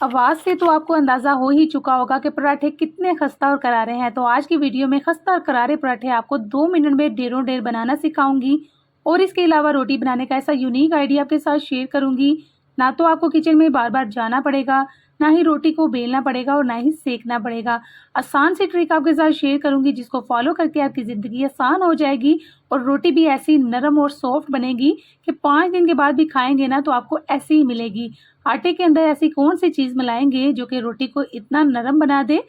आवाज़ से तो आपको अंदाज़ा हो ही चुका होगा कि पराठे कितने खस्ता और करारे हैं। तो आज की वीडियो में खस्ता और करारे पराठे आपको 2 मिनट में ढेरों ढेर बनाना सिखाऊंगी और इसके अलावा रोटी बनाने का ऐसा यूनिक आइडिया आपके साथ शेयर करूंगी। ना तो आपको किचन में बार-बार जाना पड़ेगा, ना ही रोटी को बेलना पड़ेगा और ना ही सेकना पड़ेगा। आसान सी ट्रिक आपके साथ शेयर करूंगी जिसको फॉलो करके आपकी ज़िंदगी आसान हो जाएगी और रोटी भी ऐसी नरम और सॉफ्ट बनेगी कि 5 दिन के बाद भी खाएँगे ना तो आपको ऐसी ही मिलेगी। आटे के अंदर ऐसी कौन-सी चीज़ मिलाएँगे जो कि रोटी को इतना नरम बना दे?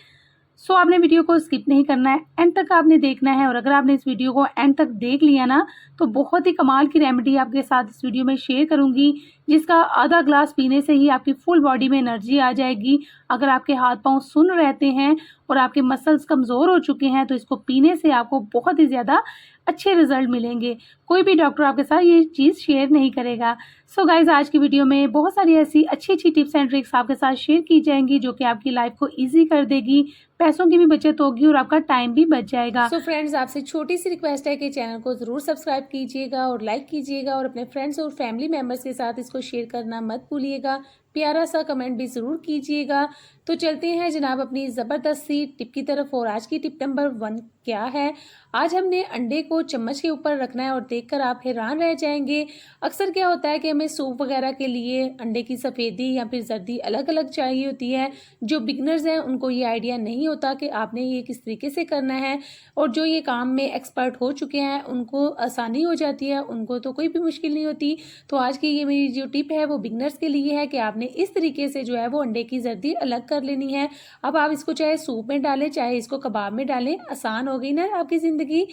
सो आपने वीडियो को स्किप नहीं करना है, एंड तक आपने देखना है और अगर आपने इस वीडियो को एंड तक देख लिया ना, तो बहुत ही कमाल की रेमेडी आपके साथ इस वीडियो में शेयर करूँगी, जिसका आधा ग्लास पीने से ही आपकी फुल बॉडी में एनर्जी आ जाएगी। अगर आपके हाथ-पाँव सुन्न रहते हैं और आपके मसल्स कमज़ोर हो चुके हैं, तो इसको पीने से आपको बहुत ही ज़्यादा अच्छे रिज़ल्ट मिलेंगे। कोई भी डॉक्टर आपके साथ ये चीज़ शेयर नहीं करेगा। सो गाइज़, आज की वीडियो में बहुत सारी ऐसी अच्छी-अच्छी टिप्स एंड ट्रिक्स आपके साथ शेयर की जाएँगी, जो कि आपकी लाइफ़ को ईज़ी कर देगी, पैसों की भी बचत होगी और आपका टाइम भी बच जाएगा। सो फ्रेंड्स, आपसे छोटी सी रिक्वेस्ट है कि चैनल को ज़रूर सब्सक्राइब कीजिएगा और लाइक कीजिएगा और अपने फ्रेंड्स और फैमिली मेम्बर्स के साथ इसको शेयर करना मत भूलिएगा। प्यारा सा कमेंट भी ज़रूर कीजिएगा। तो चलते हैं जनाब अपनी ज़बरदस्त सी टिप की तरफ। और आज की टिप नंबर 1 क्या है? आज हमने अंडे को चम्मच के ऊपर रखना है और देखकर आप हैरान रह जाएंगे। अक्सर क्या होता है कि हमें सूप वगैरह के लिए अंडे की सफ़ेदी या फिर जर्दी अलग अलग चाहिए होती है। जो बिगनर्स हैं उनको ये आइडिया नहीं होता कि आपने ये किस तरीके से करना है, और जो ये काम में एक्सपर्ट हो चुके हैं उनको आसानी हो जाती है, उनको तो कोई भी मुश्किल नहीं होती। तो आज की ये मेरी जो टिप है वो बिगनर्स के लिए है कि आपने इस तरीके से जो है वो अंडे की जर्दी अलग कर लेनी है। अब आप इसको चाहे सूप में डालें, चाहे इसको कबाब में डालें, आसान हो गई ना आपकी ज़िंदगी।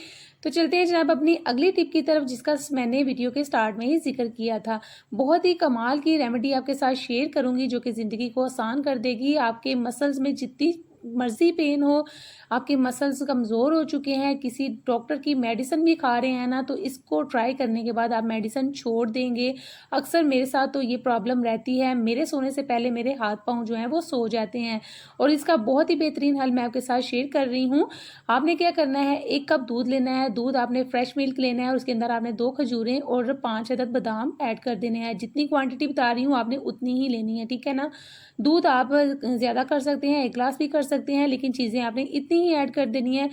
तो चलते हैं जनाब अपनी अगली टिप की तरफ, जिसका मैंने वीडियो के स्टार्ट में ही जिक्र किया था। बहुत ही कमाल की रेमेडी आपके साथ शेयर करूंगी जो कि ज़िंदगी को आसान कर देगी। आपके मसल्स में जितनी मर्जी पेन हो, आपके मसल्स कमज़ोर हो चुके हैं, किसी डॉक्टर की मेडिसिन भी खा रहे हैं ना, तो इसको ट्राई करने के बाद आप मेडिसिन छोड़ देंगे। अक्सर मेरे साथ तो ये प्रॉब्लम रहती है, मेरे सोने से पहले मेरे हाथ पाँव जो हैं वो सो जाते हैं, और इसका बहुत ही बेहतरीन हल मैं आपके साथ शेयर कर रही हूँ। आपने क्या करना है, 1 कप दूध लेना है, दूध आपने फ्रेश मिल्क लेना है और उसके अंदर आपने 2 खजूरें और 5 अदद बादाम ऐड कर देने हैं। जितनी क्वांटिटी बता रही हूँ आपने उतनी ही लेनी है, ठीक है ना। दूध आप ज़्यादा कर सकते हैं, 1 ग्लास भी कर सकते हैं, लेकिन चीज़ें आपने इतनी ही ऐड कर देनी है।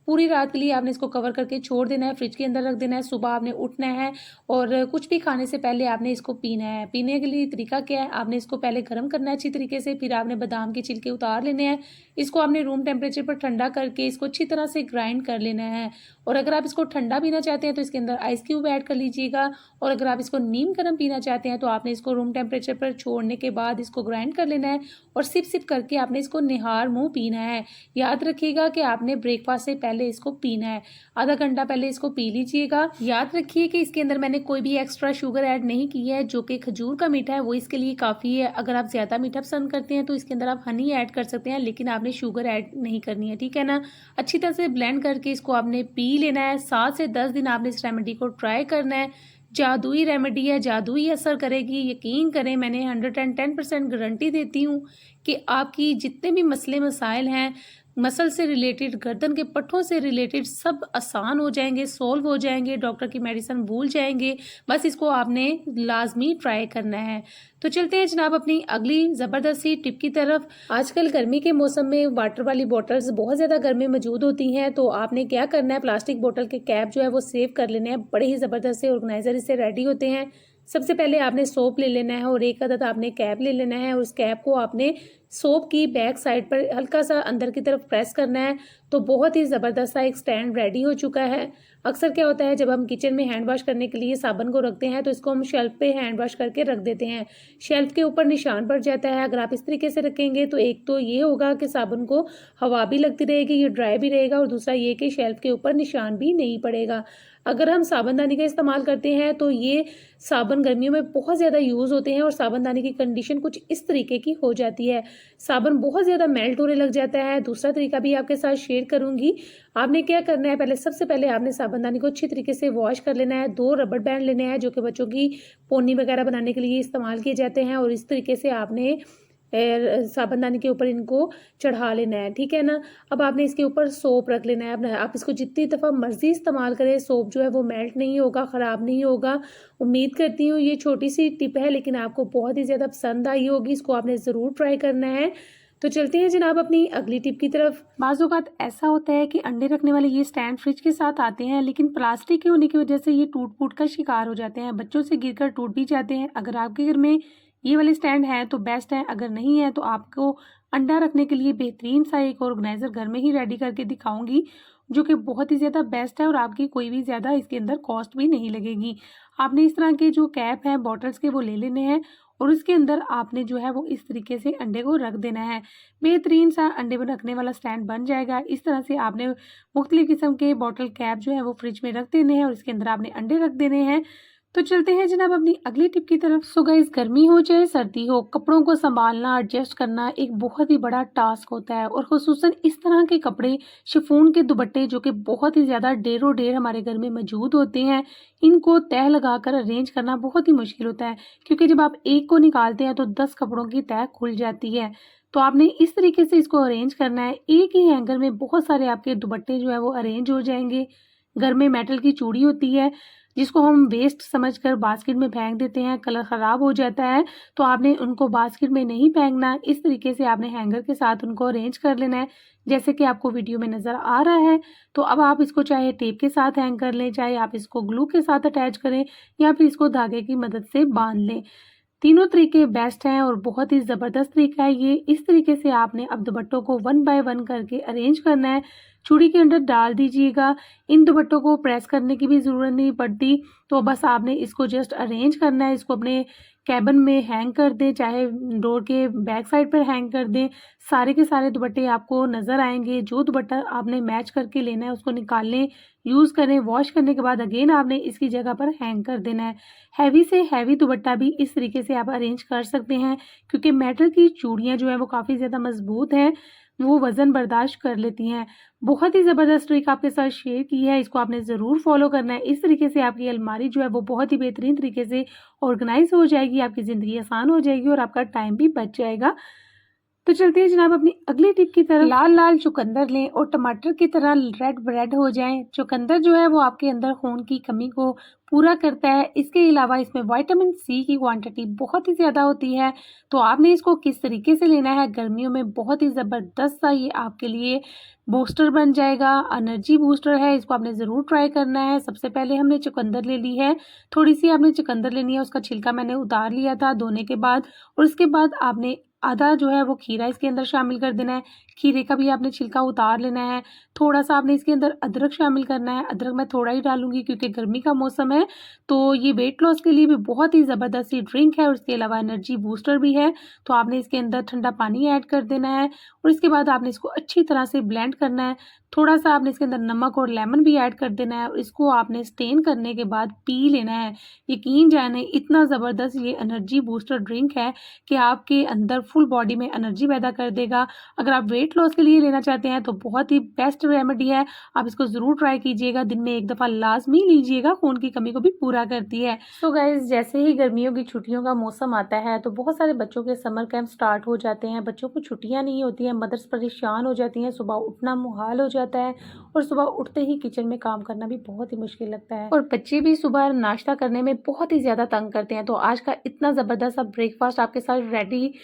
पूरी रात के लिए आपने इसको कवर करके छोड़ देना है, फ्रिज के अंदर रख देना है। सुबह आपने उठना है और कुछ भी खाने से पहले आपने इसको पीना है। पीने के लिए तरीका क्या है, आपने इसको पहले गर्म करना है अच्छी तरीके से, फिर आपने बादाम के छिलके उतार लेने हैं। इसको आपने रूम टेम्परेचर पर ठंडा करके इसको अच्छी तरह से ग्राइंड कर लेना है। और अगर आप इसको ठंडा पीना चाहते हैं तो इसके अंदर आइस क्यूब ऐड कर लीजिएगा, और अगर आप इसको नीम गर्म पीना चाहते हैं तो आपने इसको रूम टेम्परेचर पर छोड़ने के बाद इसको ग्राइंड कर लेना है और सिप सिप करके आपने इसको निहार मुँह पीना है। याद रखिएगा कि आपने ब्रेकफास्ट से पहले इसको पीना है, आधा घंटा पहले इसको पी लीजिएगा। याद रखिए कि इसके अंदर मैंने कोई भी एक्स्ट्रा शुगर ऐड नहीं की है, जो कि खजूर का मीठा है वो इसके लिए काफ़ी है। अगर आप ज़्यादा मीठा पसंद करते हैं तो इसके अंदर आप हनी ऐड कर सकते हैं, लेकिन आपने शुगर ऐड नहीं करनी है, ठीक है ना। अच्छी तरह से ब्लेंड करके इसको आपने पी लेना है। 7 से 10 दिन आपने इस रेमेडी को ट्राई करना है। जादुई रेमेडी है, जादुई असर करेगी, यकीन करें। मैंने 110% गारंटी देती हूँ कि आपकी जितने भी मसले मसाइल हैं, मसल से रिलेटेड, गर्दन के पट्ठों से रिलेटेड, सब आसान हो जाएंगे, सॉल्व हो जाएंगे, डॉक्टर की मेडिसिन भूल जाएंगे। बस इसको आपने लाजमी ट्राई करना है। तो चलते हैं जनाब अपनी अगली ज़बरदस्त सी टिप की तरफ। आजकल गर्मी के मौसम में वाटर वाली बॉटल्स बहुत ज़्यादा घर में मौजूद होती हैं, तो आपने क्या करना है, प्लास्टिक बोतल के कैप जो है वो सेव कर लेने हैं। बड़े ही ज़बरदस्त से ऑर्गेनाइजर इससे रेडी होते हैं। सबसे पहले आपने सोप ले लेना है और 1 अदद आपने कैप ले लेना है, और उस कैप को आपने सोप की बैक साइड पर हल्का सा अंदर की तरफ प्रेस करना है। तो बहुत ही ज़बरदस्त सा एक स्टैंड रेडी हो चुका है। अक्सर क्या होता है, जब हम किचन में हैंड वॉश करने के लिए साबुन को रखते हैं तो इसको हम शेल्फ पे हैंड वॉश करके रख देते हैं, शेल्फ के ऊपर निशान पड़ जाता है। अगर आप इस तरीके से रखेंगे तो एक तो ये होगा कि साबुन को हवा भी लगती रहेगी, ये ड्राई भी रहेगा, और दूसरा ये कि शेल्फ के ऊपर निशान भी नहीं पड़ेगा। अगर हम साबुनदानी का इस्तेमाल करते हैं तो ये साबुन गर्मियों में बहुत ज़्यादा यूज़ होते हैं और साबुनदानी की कंडीशन कुछ इस तरीके की हो जाती है, साबुन बहुत ज़्यादा मेल्ट होने लग जाता है। दूसरा तरीका भी आपके साथ शेयर करूंगी। आपने क्या करना है, सबसे पहले आपने साबुनदानी को अच्छी तरीके से वॉश कर लेना है। 2 रबर बैंड लेने हैं जो कि बच्चों की पोनी वगैरह बनाने के लिए इस्तेमाल किए जाते हैं, और इस तरीके से आपने साबुनदानी के ऊपर इनको चढ़ा लेना है, ठीक है ना। अब आपने इसके ऊपर सोप रख लेना है। अब आप इसको जितनी दफ़ा मर्ज़ी इस्तेमाल करें, सोप जो है वो मेल्ट नहीं होगा, ख़राब नहीं होगा। उम्मीद करती हूँ ये छोटी-सी टिप है लेकिन आपको बहुत ही ज़्यादा पसंद आई होगी, इसको आपने ज़रूर ट्राई करना है। तो चलते हैं जनाब अपनी अगली टिप की तरफ। बाज़ औक़ात ऐसा होता है कि अंडे रखने वाले ये स्टैंड फ्रिज के साथ आते हैं, लेकिन प्लास्टिक के होने की वजह से ये टूट-फूट का शिकार हो जाते हैं, बच्चों से गिरकर टूट भी जाते हैं। अगर आपके घर में ये वाले स्टैंड हैं तो बेस्ट है, अगर नहीं है तो आपको अंडा रखने के लिए बेहतरीन सा एक ऑर्गेनाइज़र घर में ही रेडी करके दिखाऊँगी, जो कि बहुत ही ज़्यादा बेस्ट है और आपकी कोई भी ज़्यादा इसके अंदर कॉस्ट भी नहीं लगेगी। आपने इस तरह के जो कैप हैं बॉटल्स के वो ले लेने हैं और उसके अंदर आपने जो है वो इस तरीके से अंडे को रख देना है। बेहतरीन सा अंडे को रखने वाला स्टैंड बन जाएगा। इस तरह से आपने मुख्तलिफ़ किस्म के बॉटल कैप जो है वो फ्रिज में रख देने हैं और इसके अंदर आपने अंडे रख देने हैं। तो चलते हैं जनाब अपनी अगली टिप की तरफ। सो गाइस, गर्मी हो चाहे सर्दी हो, कपड़ों को संभालना, एडजस्ट करना एक बहुत ही बड़ा टास्क होता है और ख़ुसूसन इस तरह के कपड़े, शिफॉन के दुपट्टे जो कि बहुत ही ज़्यादा ढेरों ढेर हमारे घर में मौजूद होते हैं, इनको तह लगाकर अरेंज करना बहुत ही मुश्किल होता है, क्योंकि जब आप एक को निकालते हैं तो 10 कपड़ों की तह खुल जाती है। तो आपने इस तरीके से इसको अरेंज करना है। एक ही हैंगर में बहुत सारे आपके दुपट्टे जो है वो अरेंज हो जाएंगे। घर में मेटल की चूड़ी होती है जिसको हम वेस्ट समझकर बास्केट में फेंक देते हैं, कलर ख़राब हो जाता है, तो आपने उनको बास्केट में नहीं फेंकना। इस तरीके से आपने हैंगर के साथ उनको अरेंज कर लेना है, जैसे कि आपको वीडियो में नज़र आ रहा है। तो अब आप इसको चाहे टेप के साथ हैंग कर लें, चाहे आप इसको ग्लू के साथ अटैच करें या फिर इसको धागे की मदद से बांध लें। तीनों तरीके बेस्ट हैं और बहुत ही ज़बरदस्त तरीका है ये। इस तरीके से आपने अब दुपट्टों को 1 बाय 1 करके अरेंज करना है, चूड़ी के अंदर डाल दीजिएगा। इन दुपट्टों को प्रेस करने की भी ज़रूरत नहीं पड़ती, तो बस आपने इसको जस्ट अरेंज करना है। इसको अपने कैबिन में हैंग कर दें, चाहे डोर के बैक साइड पर हैंग कर दें। सारे के सारे दुपट्टे आपको नज़र आएंगे। जो दुपट्टा आपने मैच करके लेना है उसको निकाल लें, यूज़ करें, वॉश करने के बाद अगेन आपने इसकी जगह पर हैंग कर देना है। हैवी से हैवी दुपट्टा भी इस तरीके से आप अरेंज कर सकते हैं, क्योंकि मेटल की चूड़ियाँ जो है वो काफ़ी ज़्यादा मजबूत हैं, वो वज़न बर्दाश्त कर लेती हैं। बहुत ही ज़बरदस्त ट्रिक आपके साथ शेयर की है, इसको आपने ज़रूर फॉलो करना है। इस तरीके से आपकी अलमारी जो है वो बहुत ही बेहतरीन तरीके से ऑर्गेनाइज हो जाएगी, आपकी ज़िंदगी आसान हो जाएगी और आपका टाइम भी बच जाएगा। तो चलते हैं जनाब अपनी अगली टिप की तरफ। लाल लाल चुकंदर लें और टमाटर की तरह रेड ब्रेड हो जाएं। चुकंदर जो है वो आपके अंदर खून की कमी को पूरा करता है। इसके अलावा इसमें विटामिन सी की क्वांटिटी बहुत ही ज़्यादा होती है। तो आपने इसको किस तरीके से लेना है, गर्मियों में बहुत ही ज़बरदस्त सा ये आपके लिए बूस्टर बन जाएगा, एनर्जी बूस्टर है। इसको आपने ज़रूर ट्राई करना है। सबसे पहले हमने चुकंदर ले ली है, थोड़ी सी आपने चुकंदर लेनी है, उसका छिलका मैंने उतार लिया था धोने के बाद, और उसके बाद आपने आधा जो है वो खीरा इसके अंदर शामिल कर देना है। खीरे का भी आपने छिलका उतार लेना है। थोड़ा सा आपने इसके अंदर अदरक शामिल करना है। अदरक मैं थोड़ा ही डालूंगी क्योंकि गर्मी का मौसम है, तो ये वेट लॉस के लिए भी बहुत ही ज़बरदस्त सी ड्रिंक है और इसके अलावा एनर्जी बूस्टर भी है। तो आपने इसके अंदर ठंडा पानी ऐड कर देना है और इसके बाद आपने इसको अच्छी तरह से ब्लेंड करना है। थोड़ा सा आपने इसके अंदर नमक और लेमन भी ऐड कर देना है और इसको आपने स्टेन करने के बाद पी लेना है। यकीन जाने इतना ज़बरदस्त ये एनर्जी बूस्टर ड्रिंक है कि आपके अंदर फुल बॉडी में एनर्जी पैदा कर देगा। अगर आप वेट लॉस के लिए लेना चाहते हैं तो बहुत ही बेस्ट रेमेडी है, आप इसको ज़रूर ट्राई कीजिएगा। दिन में एक दफ़ा लाजमी लीजिएगा, खून की कमी को भी पूरा करती है। तो गाइज, जैसे ही गर्मियों की छुट्टियों का मौसम आता है तो बहुत सारे बच्चों के समर कैंप स्टार्ट हो जाते हैं। बच्चों को छुट्टियां नहीं होती हैं, मदर्स परेशान हो जाती हैं, सुबह उठना मुहाल हो जाता है और सुबह उठते ही किचन में काम करना भी बहुत ही मुश्किल लगता है और बच्चे भी सुबह नाश्ता करने में बहुत ही ज़्यादा तंग करते हैं। तो आज का इतना ज़बरदस्त सा ब्रेकफास्ट आपके साथ रेडी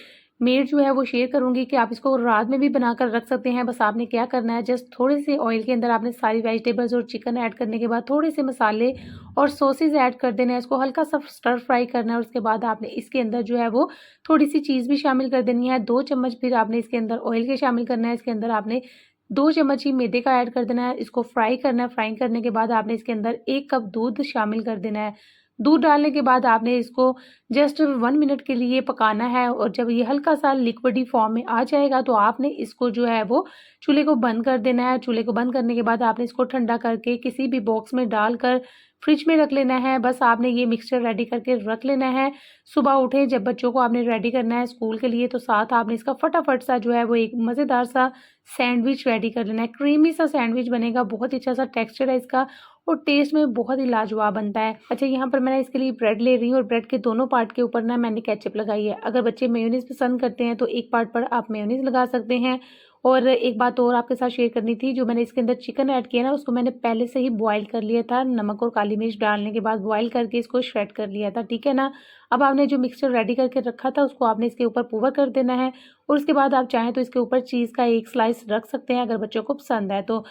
मेड जो है वो शेयर करूंगी कि आप इसको रात में भी बनाकर रख सकते हैं। बस आपने क्या करना है, जस्ट थोड़े से ऑयल के अंदर आपने सारी वेजिटेबल्स और चिकन ऐड करने के बाद थोड़े से मसाले और सॉसेज ऐड कर देना है। इसको हल्का सा स्टर फ्राई करना है और उसके बाद आपने इसके अंदर जो है वो थोड़ी सी चीज़ भी शामिल कर देनी है। 2 चम्मच फिर आपने इसके अंदर ऑयल के शामिल करना है। इसके अंदर आपने 2 चम्मच ही मैदे का ऐड कर देना है। इसको फ्राई करना है। फ्राई करने के बाद आपने इसके अंदर 1 कप दूध शामिल कर देना है। दूध डालने के बाद आपने इसको जस्ट 1 मिनट के लिए पकाना है और जब ये हल्का सा लिक्विडी फॉर्म में आ जाएगा तो आपने इसको जो है वो चूल्हे को बंद कर देना है। चूल्हे को बंद करने के बाद आपने इसको ठंडा करके किसी भी बॉक्स में डालकर फ्रिज में रख लेना है। बस आपने ये मिक्सचर रेडी करके रख लेना है। सुबह उठे जब बच्चों को आपने रेडी करना है स्कूल के लिए तो साथ आपने इसका फटाफट सा जो है वो एक मज़ेदार सा सैंडविच रेडी कर लेना है। क्रीमी सा सैंडविच बनेगा, बहुत ही अच्छा सा टेक्सचर है इसका और टेस्ट में बहुत ही लाजवाब बनता है। अच्छा, यहाँ पर मैं इसके लिए ब्रेड ले रही हूँ और ब्रेड के दोनों पार्ट के ऊपर ना मैंने केचप लगाई है। अगर बच्चे मेयोनीज़ पसंद करते हैं तो एक पार्ट पर आप मेयोनीज़ लगा सकते हैं। और एक बात और आपके साथ शेयर करनी थी, जो मैंने इसके अंदर चिकन ऐड किया ना, उसको मैंने पहले से ही बॉयल कर लिया था। नमक और काली मिर्च डालने के बाद बॉयल करके इसको श्रेड कर लिया था, ठीक है ना। अब आपने जो मिक्सचर रेडी करके रखा था उसको आपने इसके ऊपर पूरा कर देना है और उसके बाद आप चाहें तो इसके ऊपर चीज़ का एक स्लाइस रख सकते हैं अगर बच्चों को पसंद है तो।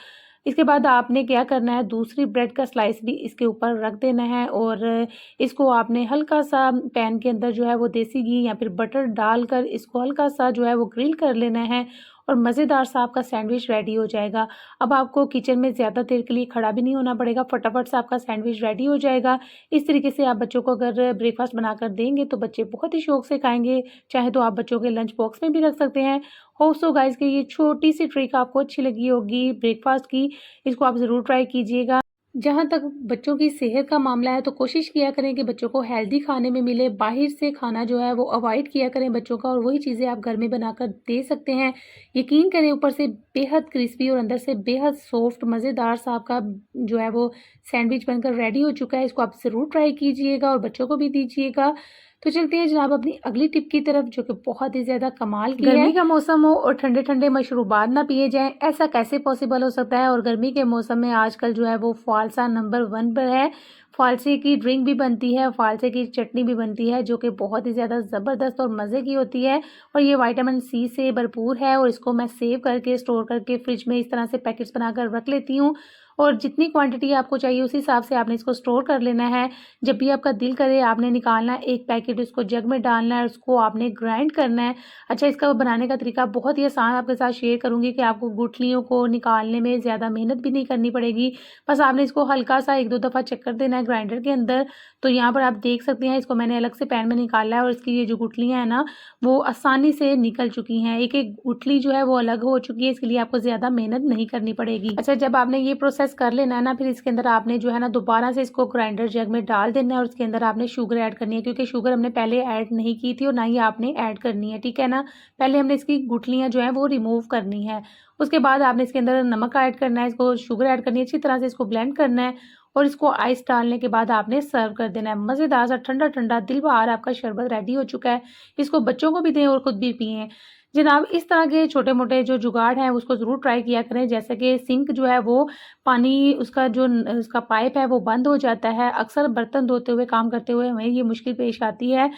इसके बाद आपने क्या करना है, दूसरी ब्रेड का स्लाइस भी इसके ऊपर रख देना है और इसको आपने हल्का सा पैन के अंदर जो है वो देसी घी या फिर बटर डालकर इसको हल्का सा जो है वो ग्रिल कर लेना है और मज़ेदार सा आपका सैंडविच रेडी हो जाएगा। अब आपको किचन में ज़्यादा देर के लिए खड़ा भी नहीं होना पड़ेगा, फटाफट से आपका सैंडविच रेडी हो जाएगा। इस तरीके से आप बच्चों को अगर ब्रेकफास्ट बनाकर देंगे तो बच्चे बहुत ही शौक से खाएँगे। चाहे तो आप बच्चों के लंच बॉक्स में भी रख सकते हैं। होप सो गाइस कि ये छोटी-सी ट्रिक आपको अच्छी लगी होगी ब्रेकफास्ट की। इसको आप ज़रूर ट्राई कीजिएगा। जहाँ तक बच्चों की सेहत का मामला है तो कोशिश किया करें कि बच्चों को हेल्दी खाने में मिले। बाहर से खाना जो है वो अवॉइड किया करें बच्चों का और वही चीज़ें आप घर में बनाकर दे सकते हैं। यकीन करें ऊपर से बेहद क्रिस्पी और अंदर से बेहद सॉफ्ट मज़ेदार सा आपका जो है वो सैंडविच बनकर रेडी हो चुका है। इसको आप ज़रूर ट्राई कीजिएगा और बच्चों को भी दीजिएगा। तो चलते हैं जनाब अपनी अगली टिप की तरफ, जो कि बहुत ही ज़्यादा कमाल की है। गर्मी का मौसम हो और ठंडे-ठंडे मशरूबात ना पिए जाएँ, ऐसा कैसे पॉसिबल हो सकता है। और गर्मी के मौसम में आजकल जो है वो फ़ालसा नंबर 1 पर है। फ़ालसे की ड्रिंक भी बनती है, फ़ालसे की चटनी भी बनती है, जो कि बहुत ही ज़्यादा ज़बरदस्त और मज़े की होती है और ये विटामिन सी से भरपूर है। और इसको मैं सेव करके, स्टोर करके फ्रिज में इस तरह से पैकेट्स बनाकर रख लेती हूँ और जितनी क्वांटिटी आपको चाहिए उस हिसाब से आपने इसको स्टोर कर लेना है। जब भी आपका दिल करे आपने निकालना है, एक पैकेट उसको जग में डालना है, उसको आपने ग्राइंड करना है। अच्छा, इसका बनाने का तरीका बहुत ही आसान आपके साथ शेयर करूँगी कि आपको गुठलियों को निकालने में ज़्यादा मेहनत भी नहीं करनी पड़ेगी। बस आपने इसको हल्का-सा 1-2 दफ़ा चक्कर देना है ग्राइंडर के अंदर। तो यहाँ पर आप देख सकते हैं, इसको मैंने अलग से पैन में निकाला है और इसकी ये जो गुठलियाँ हैं ना, वो आसानी से निकल चुकी हैं। एक-एक गुठली जो है वो अलग हो चुकी है, इसके लिए आपको ज़्यादा मेहनत नहीं करनी पड़ेगी। अच्छा, जब आपने ये प्रोसेस कर लेना है ना, फिर इसके अंदर आपने जो है ना दोबारा से इसको ग्राइंडर जग में डाल देना है और इसके अंदर आपने शुगर ऐड करनी है, क्योंकि शुगर हमने पहले ऐड नहीं की थी और ना ही आपने ऐड करनी है, ठीक है ना। पहले हमने इसकी गुठलियाँ जो है वो रिमूव करनी है। उसके बाद आपने इसके अंदर नमक ऐड करना है, इसको शुगर ऐड करनी है, अच्छी तरह से इसको ब्लेंड करना है और इसको आइस डालने के बाद आपने सर्व कर देना है। मज़ेदार सा ठंडा-ठंडा दिलबहार आपका शरबत रेडी हो चुका है। इसको बच्चों को भी दें और खुद भी पिएँ। जनाब, इस तरह के छोटे-मोटे जो जुगाड़ हैं उसको ज़रूर ट्राई किया करें। जैसे कि सिंक जो है वो पानी उसका जो उसका पाइप है वो बंद हो जाता है। अक्सर बर्तन धोते हुए, काम करते हुए हमें ये मुश्किल पेश आती है।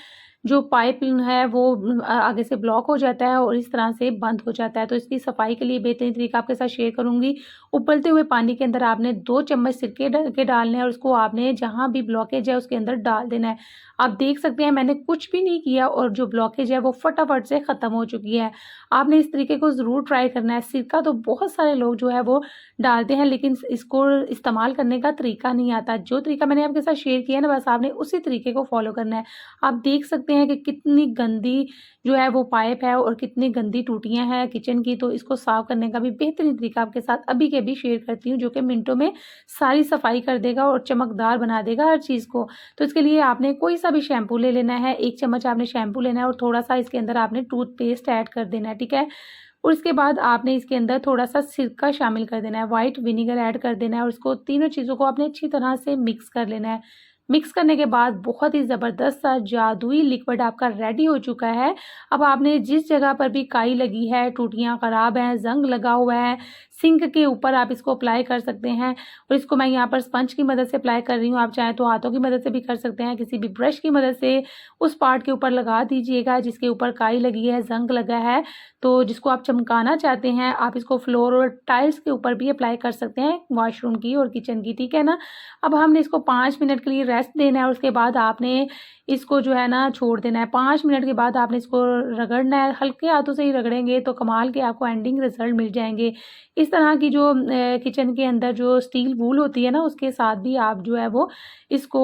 जो पाइप है वो आगे से ब्लॉक हो जाता है और इस तरह से बंद हो जाता है। तो इसकी सफाई के लिए बेहतरीन तरीका आपके साथ शेयर करूँगी। उबलते हुए पानी के अंदर आपने 2 चम्मच सिरके के डालने हैं और उसको आपने जहाँ भी ब्लॉकेज है उसके अंदर डाल देना है। आप देख सकते हैं मैंने कुछ भी नहीं किया और जो ब्लॉकेज है वो फटाफट से ख़त्म हो चुकी है। आपने इस तरीके को ज़रूर ट्राई करना है। सिरका तो बहुत सारे लोग जो है वो डालते हैं, लेकिन इसको इस्तेमाल करने का तरीका नहीं आता। जो तरीका मैंने आपके साथ शेयर किया है ना, बस आपने उसी तरीके को फ़ॉलो करना है। आप देख सकते हैं कि कितनी गंदी जो है वो पाइप है और कितनी गंदी टूटियाँ हैं किचन की। तो इसको साफ़ करने का भी बेहतरीन तरीका आपके साथ अभी के अभी शेयर करती हूँ, जो कि मिनटों में सारी सफाई कर देगा और चमकदार बना देगा हर चीज़ को। तो इसके लिए आपने कोई सा भी शैम्पू ले लेना है, 1 चम्मच आपने शैम्पू लेना है और थोड़ा-सा इसके अंदर आपने टूथपेस्ट ऐड कर देना है, ठीक है? और इसके बाद आपने इसके अंदर थोड़ा-सा सिरका शामिल कर देना है, व्हाइट विनेगर ऐड कर देना है और इसको तीनों चीज़ों को आपने अच्छी तरह से मिक्स कर लेना है। मिक्स करने के बाद बहुत ही ज़बरदस्त सा जादुई लिक्विड आपका रेडी हो चुका है। अब आपने जिस जगह पर भी काई लगी है, टूटियाँ ख़राब हैं, ज़ंग लगा हुआ है, सिंक के ऊपर आप इसको अप्लाई कर सकते हैं। और इसको मैं यहाँ पर स्पंज की मदद से अप्लाई कर रही हूँ, आप चाहें तो हाथों की मदद से भी कर सकते हैं, किसी भी ब्रश की मदद से उस पार्ट के ऊपर लगा दीजिएगा जिसके ऊपर काई लगी है, ज़ंग लगा है। तो जिसको आप चमकाना चाहते हैं, आप इसको फ्लोर और टाइल्स के ऊपर भी अप्लाई कर सकते हैं, वॉशरूम की और किचन की, ठीक है ना। अब हमने इसको 5 मिनट के लिए रेस्ट देना है और उसके बाद आपने इसको जो है ना छोड़ देना है। 5 मिनट के बाद आपने इसको रगड़ना है, हल्के हाथों से ही रगड़ेंगे तो कमाल के आपको एंडिंग रिज़ल्ट मिल जाएँगे। इस तरह की जो किचन के अंदर जो स्टील वूल होती है ना, उसके साथ भी आप जो है वो इसको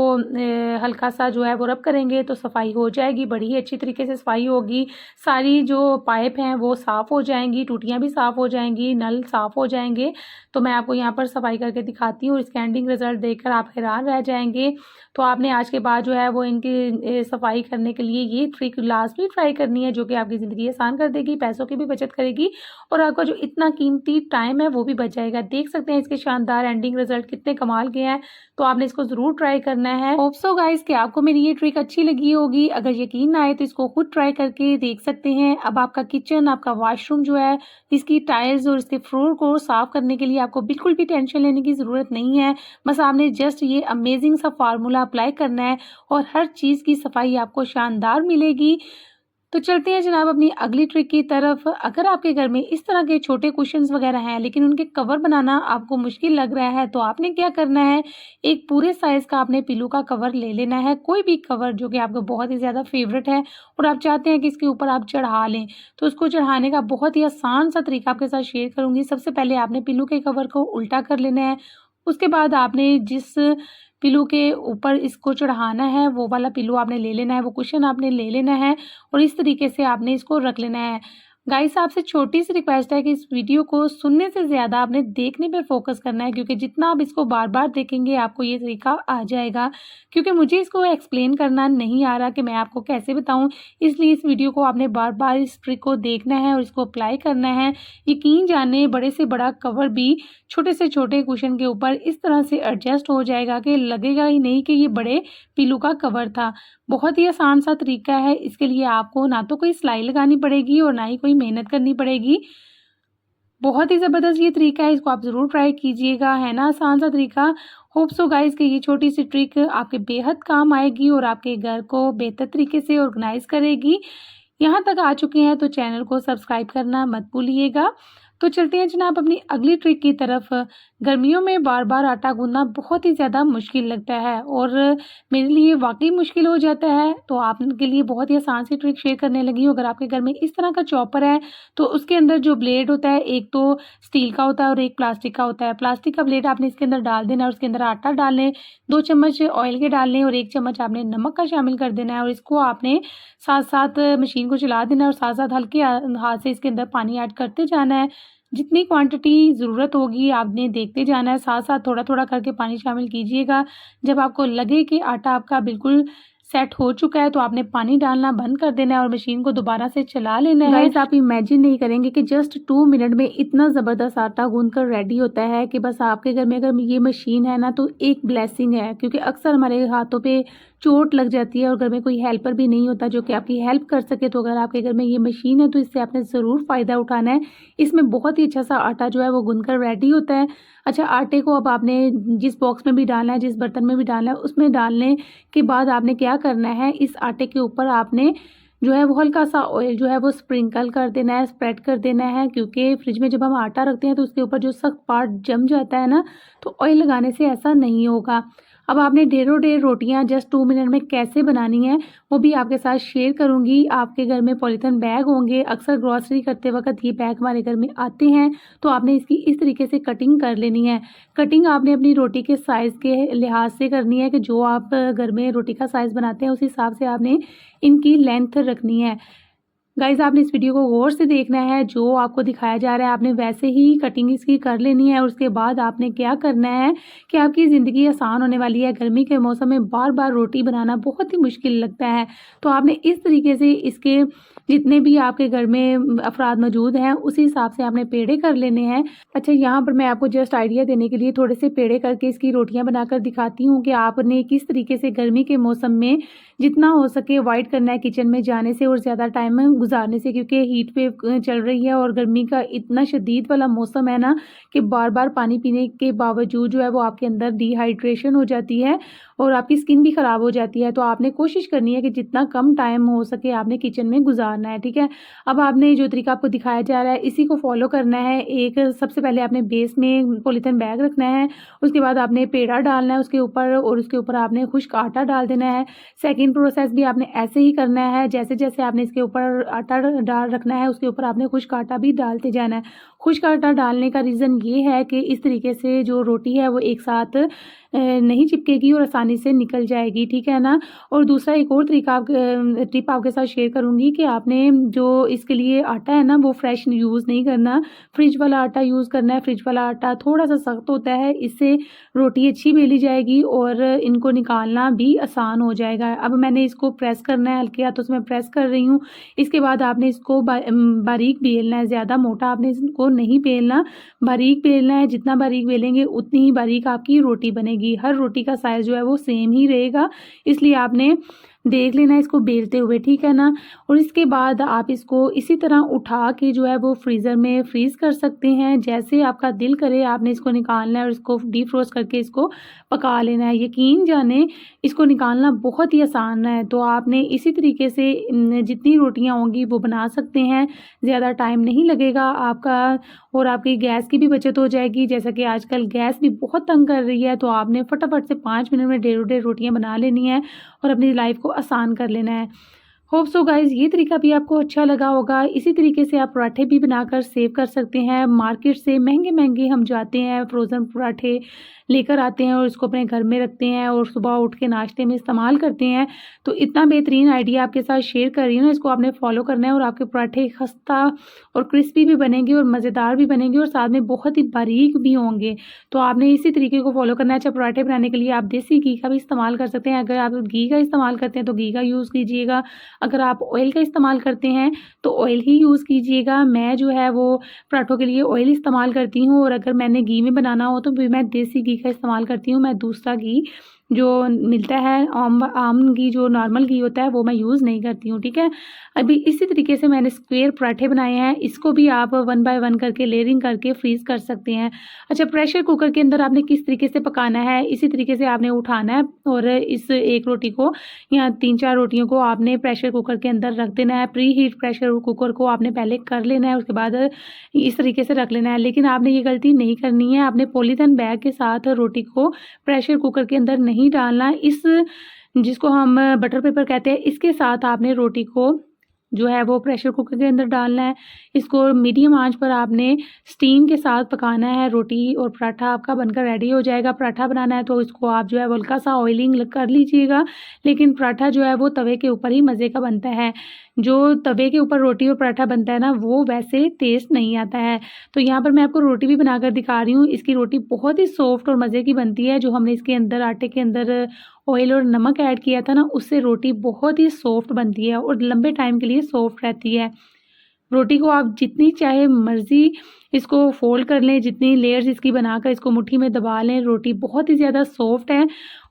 हल्का-सा जो है वो रब करेंगे तो सफाई हो जाएगी, बड़ी ही अच्छी तरीके से सफाई होगी। सारी जो पाइप हैं वो साफ़ हो जाएँगी, टूटियाँ भी साफ़ हो जाएँगी, नल साफ़ हो जाएँगे। तो मैं आपको यहाँ पर सफाई करके दिखाती हूँ, इसके एंडिंग रिज़ल्ट देखकर आप हैरान रह जाएँगे। तो आपने आज के बाद जो है वो इनकी सफाई करने के लिए ये ट्रिक लाज़मी ट्राई करनी है, जो कि आपकी ज़िंदगी आसान कर देगी, पैसों की भी बचत करेगी और आपका जो इतना कीमती टाइम टाइम है वो भी बच जाएगा। देख सकते हैं इसके शानदार एंडिंग रिजल्ट कितने कमाल के हैं, तो आपने इसको ज़रूर ट्राई करना है। होप सो गाइस कि आपको मेरी ये ट्रिक अच्छी लगी होगी। अगर यकीन ना आए तो इसको खुद ट्राई करके देख सकते हैं। अब आपका किचन, आपका वॉशरूम जो है, इसकी टाइल्स और इसके फ्लोर को साफ़ करने के लिए आपको बिल्कुल भी टेंशन लेने की ज़रूरत नहीं है। बस आपने जस्ट ये अमेजिंग सा फार्मूला अप्लाई करना है और हर चीज़ की सफाई आपको शानदार मिलेगी। तो चलते हैं जनाब अपनी अगली ट्रिक की तरफ। अगर आपके घर में इस तरह के छोटे कुशन्स वगैरह हैं लेकिन उनके कवर बनाना आपको मुश्किल लग रहा है, तो आपने क्या करना है, एक पूरे साइज़ का आपने पिलो का कवर ले लेना है। कोई भी कवर जो कि आपको बहुत ही ज़्यादा फेवरेट है और आप चाहते हैं कि इसके ऊपर आप चढ़ा लें, तो उसको चढ़ाने का बहुत ही आसान सा तरीका आपके साथ शेयर करूँगी। सबसे पहले आपने पिलो के कवर को उल्टा कर लेना है। उसके बाद आपने जिस पिलो के ऊपर इसको चढ़ाना है वो वाला पिलो आपने ले लेना है, वो कुशन आपने ले लेना है और इस तरीके से आपने इसको रख लेना है। गाइस आपसे छोटी सी रिक्वेस्ट है कि इस वीडियो को सुनने से ज़्यादा आपने देखने पे फोकस करना है, क्योंकि जितना आप इसको बार-बार देखेंगे आपको ये तरीका आ जाएगा। क्योंकि मुझे इसको एक्सप्लेन करना नहीं आ रहा कि मैं आपको कैसे बताऊँ, इसलिए इस वीडियो को आपने बार-बार इस ट्रिक को देखना है और इसको अप्लाई करना है। यकीन जानिए बड़े से बड़ा कवर भी छोटे से छोटे कुशन के ऊपर इस तरह से एडजस्ट हो जाएगा कि लगेगा ही नहीं कि ये बड़े पिलो का कवर था। बहुत ही आसान सा तरीका है। इसके लिए आपको ना तो कोई सिलाई लगानी पड़ेगी और ना ही कोई मेहनत करनी पड़ेगी। बहुत ही ज़बरदस्त ये तरीका है, इसको आप ज़रूर ट्राई कीजिएगा। है ना आसान सा तरीका। होप सो गाइस कि ये छोटी सी ट्रिक आपके बेहद काम आएगी और आपके घर को बेहतर तरीके से ऑर्गेनाइज़ करेगी। यहाँ तक आ चुके हैं तो चैनल को सब्सक्राइब करना मत भूलिएगा। तो चलते हैं जनाब अपनी अगली ट्रिक की तरफ। गर्मियों में बार-बार आटा गूँथना बहुत ही ज़्यादा मुश्किल लगता है और मेरे लिए वाक़ई मुश्किल हो जाता है, तो आपके लिए बहुत ही आसान सी ट्रिक शेयर करने लगी हूँ। अगर आपके घर में इस तरह का चॉपर है, तो उसके अंदर जो ब्लेड होता है, एक तो स्टील का होता है और एक प्लास्टिक का होता है। प्लास्टिक का ब्लेड आपने इसके अंदर डाल देना है और उसके अंदर आटा डाल लें, 2 चम्मच ऑयल के डाल लें और 1 चम्मच आपने नमक का शामिल कर देना है और इसको आपने साथ-साथ मशीन को चला देना है और साथ-साथ हल्के हाथ से इसके अंदर पानी ऐड करते जाना है। जितनी क्वांटिटी ज़रूरत होगी आपने देखते जाना है, साथ-साथ थोड़ा-थोड़ा करके पानी शामिल कीजिएगा। जब आपको लगे कि आटा आपका बिल्कुल सेट हो चुका है, तो आपने पानी डालना बंद कर देना है और मशीन को दोबारा से चला लेना है। गाइस आप इमेजिन नहीं करेंगे कि जस्ट 2 मिनट में इतना ज़बरदस्त आटा गूँथ कर रेडी होता है कि बस आपके घर में अगर ये मशीन है ना, तो एक ब्लेसिंग है, क्योंकि अक्सर हमारे हाथों पे चोट लग जाती है और घर में कोई हेल्पर भी नहीं होता जो कि आपकी हेल्प कर सके। तो अगर आपके घर में ये मशीन है तो इससे आपने ज़रूर फ़ायदा उठाना है। इसमें बहुत ही अच्छा सा आटा जो है वो गूँथ कर रेडी होता है। अच्छा, आटे को अब आपने जिस बॉक्स में भी डालना है, जिस बर्तन में भी डालना है, उसमें डालने के बाद आपने क्या करना है, इस आटे के ऊपर आपने जो है वो हल्का सा ऑयल जो है वो स्प्रिंकल कर देना है, स्प्रेड कर देना है, क्योंकि फ्रिज में जब हम आटा रखते हैं तो उसके ऊपर जो सख्त पार्ट जम जाता है ना, तो ऑयल लगाने से ऐसा नहीं होगा। अब आपने ढेरों ढेर रोटियां जस्ट 2 मिनट में कैसे बनानी है वो भी आपके साथ शेयर करूंगी। आपके घर में पॉलीथिन बैग होंगे, अक्सर ग्रॉसरी करते वक्त ये बैग हमारे घर में आते हैं, तो आपने इसकी इस तरीके से कटिंग कर लेनी है। कटिंग आपने अपनी रोटी के साइज़ के लिहाज से करनी है कि जो आप घर में रोटी का साइज़ बनाते हैं उस हिसाब से आपने इनकी लेंथ रखनी है। गाइज़ आपने इस वीडियो को गौर से देखना है, जो आपको दिखाया जा रहा है आपने वैसे ही कटिंग इसकी कर लेनी है और उसके बाद आपने क्या करना है कि आपकी ज़िंदगी आसान होने वाली है। गर्मी के मौसम में बार-बार रोटी बनाना बहुत ही मुश्किल लगता है, तो आपने इस तरीके से इसके जितने भी आपके घर में अफराद मौजूद हैं उसी हिसाब से आपने पेड़े कर लेने हैं। अच्छा, यहाँ पर मैं आपको जस्ट आइडिया देने के लिए थोड़े से पेड़े करके इसकी रोटियाँ बनाकर दिखाती हूँ कि आपने किस तरीके से गर्मी के मौसम में जितना हो सके अवॉइड करना है किचन में जाने से और ज़्यादा टाइम गुजारने से, क्योंकि हीट वेव चल रही है और गर्मी का इतना शदीद वाला मौसम है ना कि बार-बार पानी पीने के बावजूद जो है वो आपके अंदर डिहाइड्रेशन हो जाती है और आपकी स्किन भी ख़राब हो जाती है। तो आपने कोशिश करनी है कि जितना कम टाइम हो सके आपने किचन में गुजारना है, ठीक है। अब आपने जो तरीका आपको दिखाया जा रहा है इसी को फॉलो करना है। एक सबसे पहले आपने बेस में पॉलीथिन बैग रखना है, उसके बाद आपने पेड़ा डालना है उसके ऊपर और उसके ऊपर आपने खुश्क आटा डाल देना है। सेकंड प्रोसेस भी आपने ऐसे ही करना है, जैसे जैसे आपने इसके ऊपर आटा डाल रखना है उसके ऊपर आपने खुश्क आटा भी डालते जाना है। खुश्क आटा डालने का रीज़न ये है कि इस तरीके से जो रोटी है वो एक साथ नहीं चिपकेगी और आसानी से निकल जाएगी, ठीक है ना। और दूसरा एक और तरीका टिप आपके साथ शेयर करूँगी कि आपने जो इसके लिए आटा है ना वो फ्रेश यूज़ नहीं करना, फ्रिज वाला आटा यूज़ करना है। फ्रिज वाला आटा थोड़ा-सा सख्त होता है, इससे रोटी अच्छी बेली जाएगी और इनको निकालना भी आसान हो जाएगा। अब मैंने इसको प्रेस करना है, हल्के हाथों से मैं प्रेस कर रही हूँ। इसके बाद आपने इसको बारीक बेलना है, ज़्यादा मोटा आपने इसको नहीं बेलना, बारीक बेलना है। जितना बारीक बेलेंगे उतनी ही बारीक आपकी रोटी बनेगी। हर रोटी का साइज़ जो है वो सेम ही रहेगा, इसलिए आपने देख लेना है इसको बेलते हुए, ठीक है ना। और इसके बाद आप इसको इसी तरह उठा के जो है वो फ्रीज़र में फ्रीज़ कर सकते हैं। जैसे आपका दिल करे आपने इसको निकालना है और इसको डीप फ्रोस्ट करके इसको पका लेना है। यकीन जाने इसको निकालना बहुत ही आसान है। तो आपने इसी तरीके से जितनी रोटियां होंगी वो बना सकते हैं, ज़्यादा टाइम नहीं लगेगा आपका और आपकी गैस की भी बचत हो जाएगी। जैसा कि आजकल गैस भी बहुत तंग कर रही है, तो आपने फटाफट से 5 मिनट में डेढ़ रोटियां बना लेनी है और अपनी लाइफ को आसान कर लेना है। होप सो गाइज़ ये तरीका भी आपको अच्छा लगा होगा। इसी तरीके से आप पराठे भी बनाकर सेव कर सकते हैं। मार्केट से महंगे-महंगे हम जाते हैं, फ्रोज़न पराठे लेकर आते हैं और उसको अपने घर में रखते हैं और सुबह उठ के नाश्ते में इस्तेमाल करते हैं। तो इतना बेहतरीन आइडिया आपके साथ शेयर कर रही हूँ ना, इसको आपने फ़ॉलो करना है और आपके पराठे खस्ता और क्रिस्पी भी बनेंगे और मज़ेदार भी बनेंगे और साथ में बहुत ही बारीक भी होंगे। तो आपने इसी तरीके को फ़ॉलो करना है। अच्छा, पराठे बनाने के लिए आप देसी घी का भी इस्तेमाल कर सकते हैं। अगर आप घी का इस्तेमाल करते हैं तो घी का यूज़ कीजिएगा। अगर आप ऑयल का इस्तेमाल करते हैं तो ऑयल ही यूज़ कीजिएगा। मैं जो है वो पराठों के लिए ऑयल इस्तेमाल करती हूँ और अगर मैंने घी में बनाना हो तो फिर मैं देसी घी का इस्तेमाल करती हूँ। मैं दूसरा घी जो मिलता है आम घी, जो नॉर्मल घी होता है, वो मैं यूज़ नहीं करती हूँ, ठीक है। अभी इसी तरीके से मैंने स्क्वायर पराठे बनाए हैं। इसको भी आप 1 बाय 1 करके लेयरिंग करके फ्रीज़ कर सकते हैं। अच्छा, प्रेशर कुकर के अंदर आपने किस तरीके से पकाना है, इसी तरीके से आपने उठाना है और इस एक रोटी को या 3-4 रोटियों को आपने प्रेशर कुकर के अंदर रख देना है। प्री हीट प्रेशर कुकर को आपने पहले कर लेना है, उसके बाद इस तरीके से रख लेना है। लेकिन आपने ये गलती नहीं करनी है, आपने पॉलीथिन बैग के साथ रोटी को प्रेशर कुकर के अंदर नहीं डालना। इस जिसको हम बटर पेपर कहते हैं, इसके साथ आपने रोटी को जो है वो प्रेशर कुकर के अंदर डालना है। इसको मीडियम आंच पर आपने स्टीम के साथ पकाना है। रोटी और पराठा आपका बनकर रेडी हो जाएगा। पराठा बनाना है तो इसको आप जो है हल्का सा ऑयलिंग कर लीजिएगा, लेकिन पराठा जो है वो तवे के ऊपर ही मज़े का बनता है। जो तवे के ऊपर रोटी और पराठा बनता है ना, वो वैसे टेस्ट नहीं आता है। तो यहाँ पर मैं आपको रोटी भी बनाकर दिखा रही हूँ। इसकी रोटी बहुत ही सॉफ्ट और मज़े की बनती है। जो हमने इसके अंदर आटे के अंदर ऑयल और नमक ऐड किया था ना, उससे रोटी बहुत ही सॉफ्ट बनती है और लंबे टाइम के लिए सॉफ्ट रहती है। रोटी को आप जितनी चाहे मर्ज़ी इसको फ़ोल्ड कर लें, जितनी लेयर्स इसकी बनाकर इसको मुट्ठी में दबा लें, रोटी बहुत ही ज़्यादा सॉफ्ट है।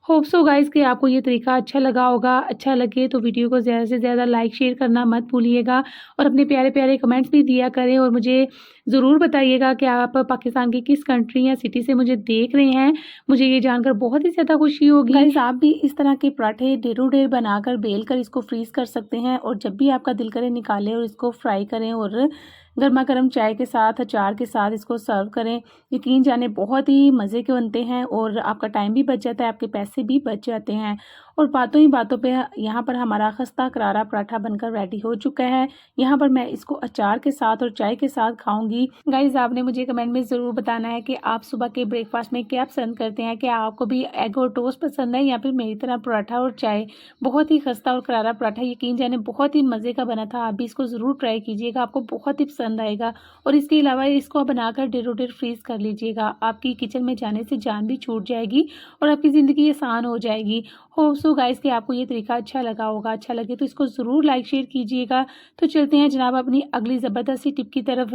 होप सो गाइज़ कि आपको ये तरीका अच्छा लगा होगा। अच्छा लगे तो वीडियो को ज़्यादा से ज़्यादा लाइक शेयर करना मत भूलिएगा और अपने प्यारे-प्यारे कमेंट्स भी दिया करें और मुझे ज़रूर बताइएगा कि आप पाकिस्तान की किस कंट्री या सिटी से मुझे देख रहे हैं। मुझे ये जानकर बहुत ही ज़्यादा खुशी होगी। गाइज़ आप भी इस तरह के पराठे ढेरों-ढेर बनाकर बेल कर इसको फ्रीज़ कर सकते हैं और जब भी आपका दिल करे निकालें और इसको फ्राई करें और गर्मा-गर्म चाय के साथ, अचार के साथ इसको सर्व करें। यकीन जाने बहुत ही मज़े के बनते हैं और आपका टाइम भी बच जाता है, आपके पैसे भी बच जाते हैं। और बातों ही बातों पे यहाँ पर हमारा खस्ता करारा पराठा बनकर रेडी हो चुका है। यहाँ पर मैं इसको अचार के साथ और चाय के साथ खाऊंगी। गाइज़ आपने मुझे कमेंट में ज़रूर बताना है कि आप सुबह के ब्रेकफास्ट में क्या पसंद करते हैं। क्या आपको भी एग और टोस्ट पसंद है या फिर मेरी तरह पराठा और चाय। बहुत ही खस्ता और करारा पराठा यकीन जाने बहुत ही मज़े का बना था। आप भी इसको ज़रूर ट्राई कीजिएगा, आपको बहुत ही पसंद आएगा। और इसके अलावा इसको बनाकर ढेरों-ढेर फ्रीज़ कर लीजिएगा। आपकी किचन में जाने से जान भी छूट जाएगी और आपकी ज़िंदगी आसान हो जाएगी। होप सो गाइज़ कि आपको ये तरीका अच्छा लगा होगा। अच्छा लगे तो इसको ज़रूर लाइक शेयर कीजिएगा। तो चलते हैं जनाब अपनी अगली ज़बरदस्त सी टिप की तरफ।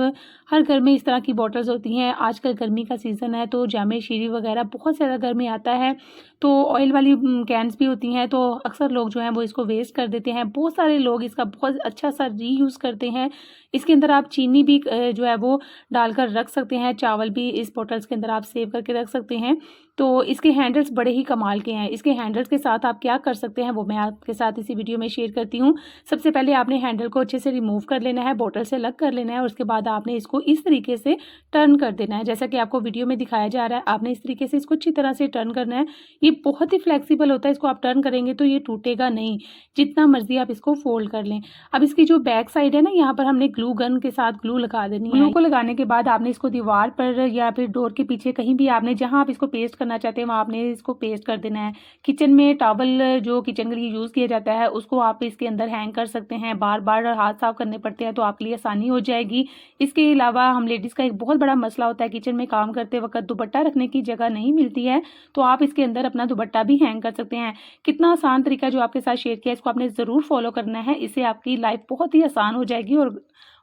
हर घर में इस तरह की बॉटल्स होती हैं। आजकल गर्मी का सीज़न है तो जामे शीरी वगैरह बहुत ज़्यादा घर में आता है। तो ऑयल वाली कैन्स भी होती हैं, तो अक्सर लोग जो हैं वो इसको वेस्ट कर देते हैं। बहुत सारे लोग इसका बहुत अच्छा सा रीयूज़ करते हैं। इसके अंदर आप चीनी भी जो है वो डालकर रख सकते हैं। चावल भी इस बॉटल्स के अंदर आप सेव करके रख सकते हैं। तो इसके हैंडल्स बड़े ही कमाल के हैं। इसके हैंडल्स के साथ आप क्या कर सकते हैं वो मैं आपके साथ इसी वीडियो में शेयर करती हूँ। सबसे पहले आपने हैंडल को अच्छे से रिमूव कर लेना है, बॉटल से अलग कर लेना है और उसके बाद आपने इसको इस तरीके से टर्न कर देना है। जैसा कि आपको वीडियो में दिखाया जा रहा है, आपने इस तरीके से इसको अच्छी तरह से टर्न करना है। ये ये बहुत ही फ्लेक्सिबल होता है, इसको आप टर्न करेंगे तो ये टूटेगा नहीं, जितना मर्ज़ी आप इसको फ़ोल्ड कर लें। अब इसकी जो बैक साइड है ना, यहाँ पर हमने ग्लू गन के साथ ग्लू लगा देनी है। ग्लू को लगाने के बाद आपने इसको दीवार पर या फिर डोर के पीछे कहीं भी आपने जहाँ आप इसको पेस्ट करना चाहते हैं वहाँ आपने इसको पेस्ट कर देना है। किचन में टॉवल जो किचन के लिए यूज़ किया जाता है उसको आप इसके अंदर हैंग कर सकते हैं। बार-बार हाथ साफ करने पड़ते हैं तो आपके लिए आसानी हो जाएगी। इसके अलावा हम लेडीज़ का एक बहुत बड़ा मसला होता है, किचन में काम करते वक़्त दुपट्टा रखने की जगह नहीं मिलती है, तो आप इसके अंदर अपना दुपट्टा भी हैंग कर सकते हैं। कितना आसान तरीका जो आपके साथ शेयर किया, इसको आपने ज़रूर फॉलो करना है। इससे आपकी लाइफ बहुत ही आसान हो जाएगी और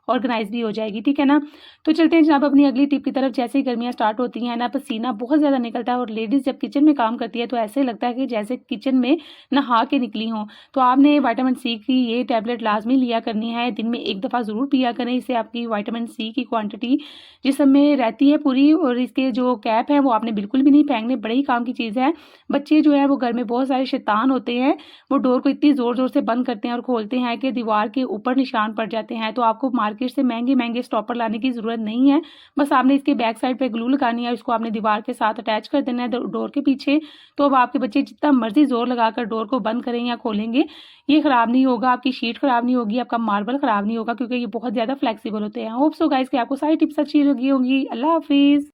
ऑर्गेनाइज भी हो जाएगी, ठीक है ना। तो चलते हैं जनाब अपनी अगली टिप की तरफ। जैसे ही गर्मियाँ स्टार्ट होती हैं ना, पसीना बहुत ज़्यादा निकलता है और लेडीज़ जब किचन में काम करती है तो ऐसे लगता है कि जैसे किचन में नहा के निकली हों। तो आपने विटामिन सी की ये टैबलेट लाजमी लिया करनी है, दिन में 1 दफ़ा ज़रूर पिया करें। इससे आपकी विटामिन सी की क्वांटिटी जिस्म में रहती है पूरी, और इसके जो कैप है वो आपने बिल्कुल भी नहीं फेंकने, बड़े ही काम की चीज़ है। बच्चे जो है वो घर में बहुत सारे शैतान होते हैं, वो डोर को इतनी ज़ोर-ज़ोर से बंद करते हैं और खोलते हैं कि दीवार के ऊपर निशान पड़ जाते हैं। तो आपको मार्केट से महंगे-महंगे स्टॉपर लाने की ज़रूरत नहीं है। बस आपने इसके बैक साइड पे ग्लू लगानी है, इसको आपने दीवार के साथ अटैच कर देना है डोर के पीछे। तो अब आपके बच्चे जितना मर्ज़ी ज़ोर लगाकर डोर को बंद करें या खोलेंगे, ये ख़राब नहीं होगा, आपकी शीट ख़राब नहीं होगी, आपका मार्बल ख़राब नहीं होगा, क्योंकि ये बहुत ज़्यादा फ्लेक्सिबल होते हैं। होप सो गाइस कि आपको सारी टिप्स अच्छी लगी होंगी। अल्लाह हाफ़िज़।